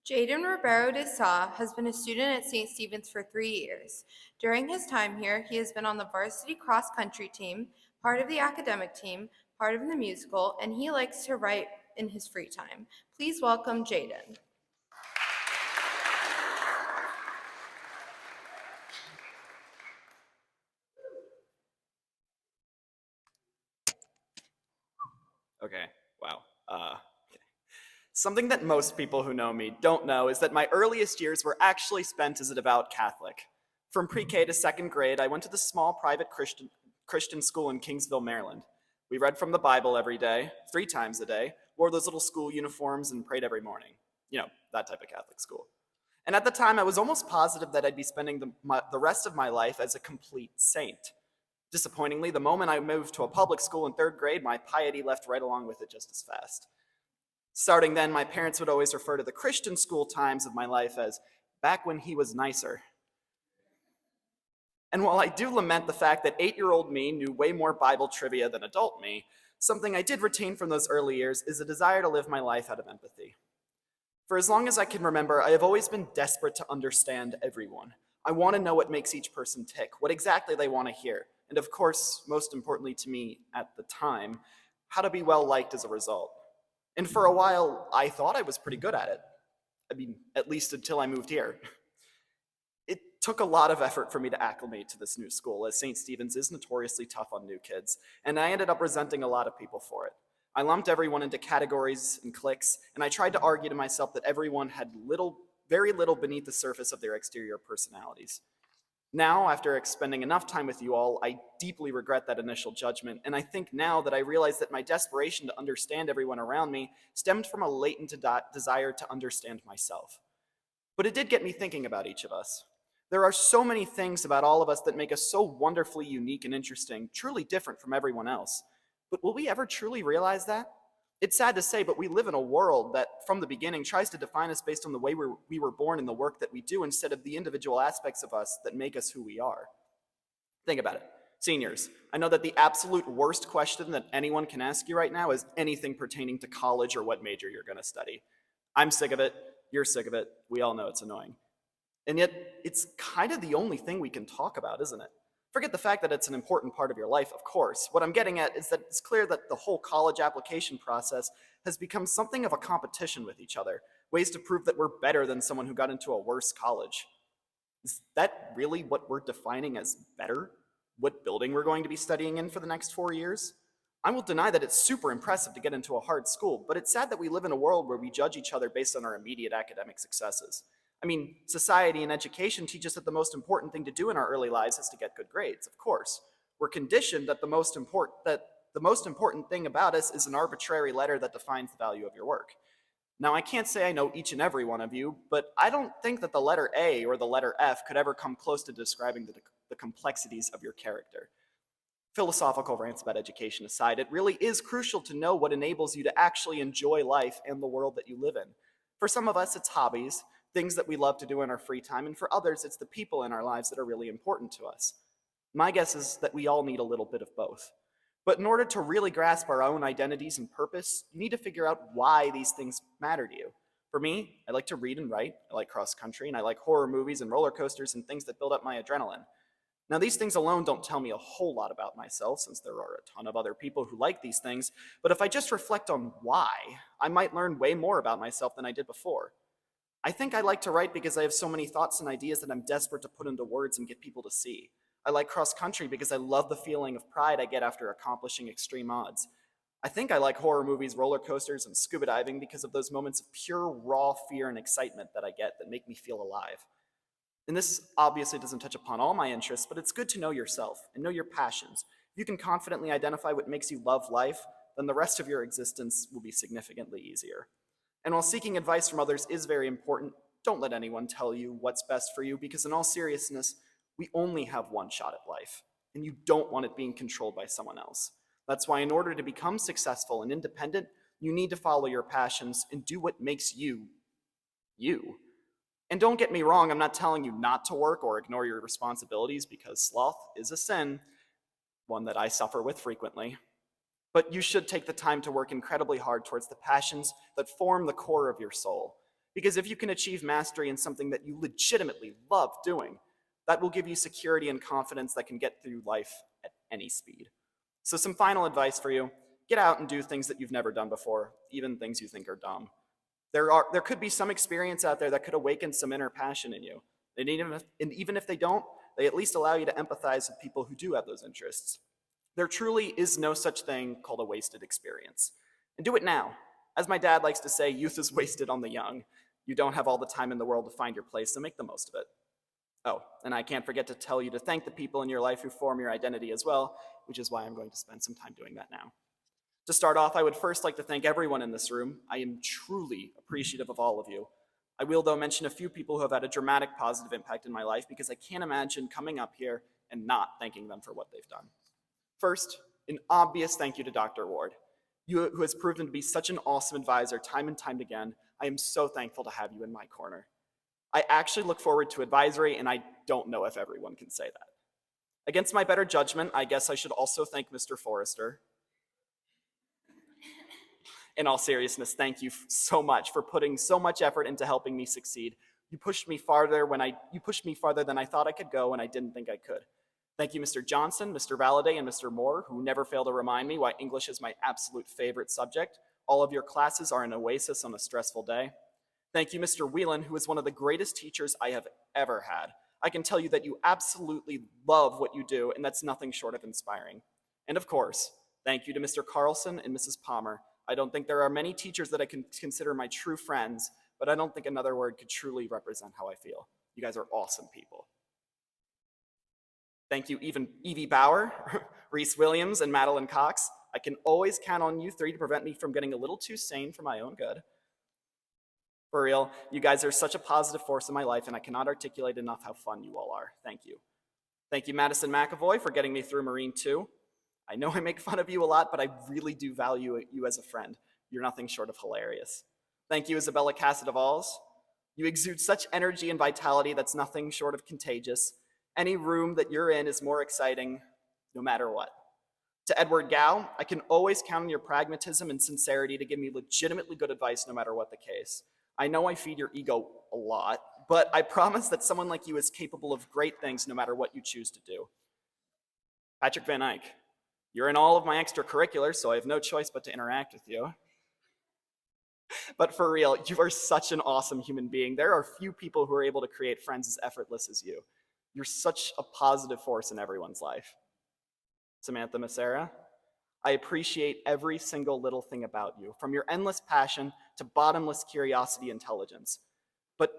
Jayden Ribeiro has been a student at St. Stephen's for 3 years. During his time here, he has been on the varsity cross country team, part of the academic team, part of the musical, and he likes to write in his free time. Please welcome Jayden. Okay, wow. Something that most people who know me don't know is that my earliest years were actually spent as a devout Catholic. From pre-K to second grade, I went to the small private Christian school in Kingsville, Maryland. We read from the Bible every day, 3 times a day, wore those little school uniforms, and prayed every morning. You know, that type of Catholic school. And at the time, I was almost positive that I'd be spending the rest of my life as a complete saint. Disappointingly, the moment I moved to a public school in 3rd grade, my piety left right along with it just as fast. Starting then, my parents would always refer to the Christian school times of my life as back when he was nicer. And while I do lament the fact that 8-year-old me knew way more Bible trivia than adult me, something I did retain from those early years is a desire to live my life out of empathy. For as long as I can remember, I have always been desperate to understand everyone. I want to know what makes each person tick, what exactly they want to hear, and of course, most importantly to me at the time, how to be well liked as a result. And for a while, I thought I was pretty good at it. I mean, at least until I moved here. It took a lot of effort for me to acclimate to this new school, as St. Stephen's is notoriously tough on new kids, and I ended up resenting a lot of people for it. I lumped everyone into categories and cliques, and I tried to argue to myself that everyone had very little beneath the surface of their exterior personalities. Now, after spending enough time with you all, I deeply regret that initial judgment, and I think now that I realize that my desperation to understand everyone around me stemmed from a latent desire to understand myself. But it did get me thinking about each of us. There are so many things about all of us that make us so wonderfully unique and interesting, truly different from everyone else. But will we ever truly realize that? It's sad to say, but we live in a world that, from the beginning, tries to define us based on the way we were born and the work that we do instead of the individual aspects of us that make us who we are. Think about it. Seniors, I know that the absolute worst question that anyone can ask you right now is anything pertaining to college or what major you're going to study. I'm sick of it. You're sick of it. We all know it's annoying. And yet, it's kind of the only thing we can talk about, isn't it? Forget the fact that it's an important part of your life, of course. What I'm getting at is that it's clear that the whole college application process has become something of a competition with each other, ways to prove that we're better than someone who got into a worse college. Is that really what we're defining as better? What building we're going to be studying in for the next 4 years? I won't deny that it's super impressive to get into a hard school, but it's sad that we live in a world where we judge each other based on our immediate academic successes. I mean, society and education teach us that the most important thing to do in our early lives is to get good grades, of course. We're conditioned that the most important thing about us is an arbitrary letter that defines the value of your work. Now, I can't say I know each and every one of you, but I don't think that the letter A or the letter F could ever come close to describing the complexities of your character. Philosophical rants about education aside, it really is crucial to know what enables you to actually enjoy life and the world that you live in. For some of us, it's hobbies, things that we love to do in our free time, and for others, it's the people in our lives that are really important to us. My guess is that we all need a little bit of both. But in order to really grasp our own identities and purpose, you need to figure out why these things matter to you. For me, I like to read and write, I like cross country, and I like horror movies and roller coasters and things that build up my adrenaline. Now, these things alone don't tell me a whole lot about myself, since there are a ton of other people who like these things, but if I just reflect on why, I might learn way more about myself than I did before. I think I like to write because I have so many thoughts and ideas that I'm desperate to put into words and get people to see. I like cross country because I love the feeling of pride I get after accomplishing extreme odds. I think I like horror movies, roller coasters, and scuba diving because of those moments of pure, raw fear and excitement that I get that make me feel alive. And this obviously doesn't touch upon all my interests, but it's good to know yourself and know your passions. If you can confidently identify what makes you love life, then the rest of your existence will be significantly easier. And while seeking advice from others is very important, don't let anyone tell you what's best for you, because in all seriousness, we only have one shot at life, and you don't want it being controlled by someone else. That's why in order to become successful and independent, you need to follow your passions and do what makes you, you. And don't get me wrong, I'm not telling you not to work or ignore your responsibilities, because sloth is a sin, one that I suffer with frequently. But you should take the time to work incredibly hard towards the passions that form the core of your soul. Because if you can achieve mastery in something that you legitimately love doing, that will give you security and confidence that can get through life at any speed. So some final advice for you: get out and do things that you've never done before, even things you think are dumb. There could be some experience out there that could awaken some inner passion in you. And even if they don't, they at least allow you to empathize with people who do have those interests. There truly is no such thing called a wasted experience. And do it now. As my dad likes to say, youth is wasted on the young. You don't have all the time in the world to find your place, so make the most of it. Oh, and I can't forget to tell you to thank the people in your life who form your identity as well, which is why I'm going to spend some time doing that now. To start off, I would first like to thank everyone in this room. I am truly appreciative of all of you. I will, though, mention a few people who have had a dramatic positive impact in my life because I can't imagine coming up here and not thanking them for what they've done. First, an obvious thank you to Dr. Ward. You who has proven to be such an awesome advisor time and time again. I am so thankful to have you in my corner. I actually look forward to advisory, and I don't know if everyone can say that. Against my better judgment, I guess I should also thank Mr. Forrester. In all seriousness, thank you so much for putting so much effort into helping me succeed. You pushed me farther than I thought I could go, and I didn't think I could. Thank you, Mr. Johnson, Mr. Valladay, and Mr. Moore, who never fail to remind me why English is my absolute favorite subject. All of your classes are an oasis on a stressful day. Thank you, Mr. Whelan, who is one of the greatest teachers I have ever had. I can tell you that you absolutely love what you do, and that's nothing short of inspiring. And of course, thank you to Mr. Carlson and Mrs. Palmer. I don't think there are many teachers that I can consider my true friends, but I don't think another word could truly represent how I feel. You guys are awesome people. Thank you, Evie Bauer, Reese Williams, and Madeline Cox. I can always count on you three to prevent me from getting a little too sane for my own good. For real, you guys are such a positive force in my life, and I cannot articulate enough how fun you all are. Thank you. Thank you, Madison McAvoy, for getting me through Marine 2. I know I make fun of you a lot, but I really do value you as a friend. You're nothing short of hilarious. Thank you, Isabella Cassadevals. You exude such energy and vitality that's nothing short of contagious. Any room that you're in is more exciting, no matter what. To Edward Gow, I can always count on your pragmatism and sincerity to give me legitimately good advice no matter what the case. I know I feed your ego a lot, but I promise that someone like you is capable of great things no matter what you choose to do. Patrick Van Eyck. You're in all of my extracurriculars, so I have no choice but to interact with you. But for real, you are such an awesome human being. There are few people who are able to create friends as effortless as you. You're such a positive force in everyone's life. Samantha Macera, I appreciate every single little thing about you, from your endless passion to bottomless curiosity intelligence. But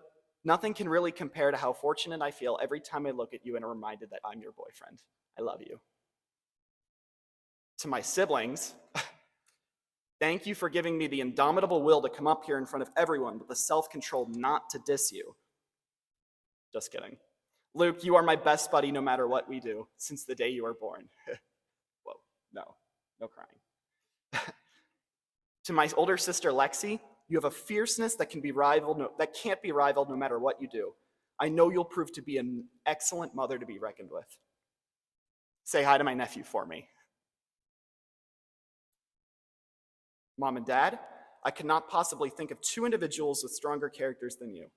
nothing can really compare to how fortunate I feel every time I look at you and am reminded that I'm your boyfriend. I love you. To my siblings, thank you for giving me the indomitable will to come up here in front of everyone with the self-control not to diss you. Just kidding. Luke, you are my best buddy no matter what we do, since the day you were born. Whoa, no crying. To my older sister, Lexi, you have a fierceness that can't be rivaled no matter what you do. I know you'll prove to be an excellent mother to be reckoned with. Say hi to my nephew for me. Mom and Dad, I cannot possibly think of two individuals with stronger characters than you.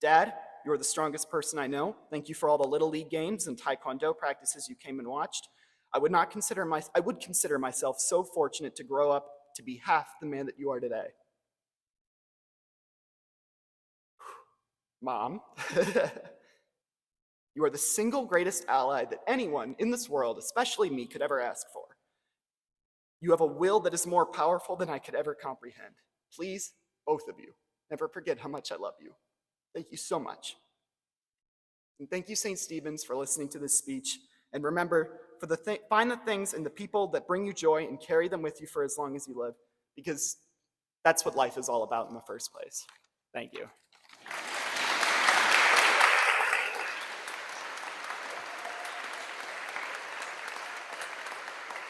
Dad, you are the strongest person I know. Thank you for all the Little League games and Taekwondo practices you came and watched. I would consider myself so fortunate to grow up to be half the man that you are today. Mom, you are the single greatest ally that anyone in this world, especially me, could ever ask for. You have a will that is more powerful than I could ever comprehend. Please, both of you, never forget how much I love you. Thank you so much. And thank you, St. Stephen's, for listening to this speech. And remember, find the things and the people that bring you joy and carry them with you for as long as you live, because that's what life is all about in the first place. Thank you.